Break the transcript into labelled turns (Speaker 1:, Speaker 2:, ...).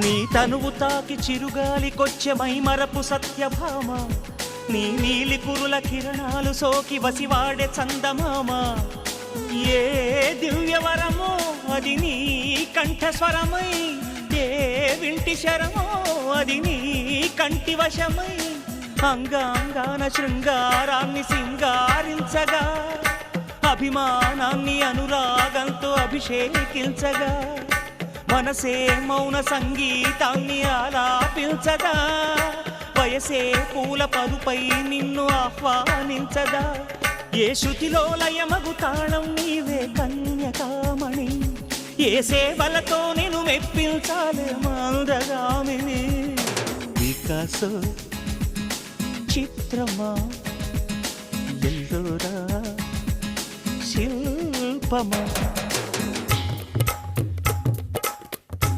Speaker 1: నీ తనువు తాకి చిరుగాలికొచ్చే మైమరపు సత్యభామ, నీ నీలి కురుల కిరణాలు సోకి వసివాడే చందమామ. ఏ దివ్యవరమో అది నీ కంఠస్వరమై, ఏ వింటి శరమో అది నీ కంటి వశమై, అంగాంగాన శృంగారాన్ని సింగారించగా, అభిమానాన్ని అనురాగంతో అభిషేకించగా, మనసే మౌన సంగీతాన్ని ఆలాపించదా, వయసే పూల పరుపై నిన్ను ఆహ్వానించదా. ఏ శృతిలో లయమగు తాళం నీవే కన్యకామణి, ఏ సేవలతో నేను మెప్పించాలే మందగామిని. వికాస చిత్రమా ఎల్లోరా శిల్పమా.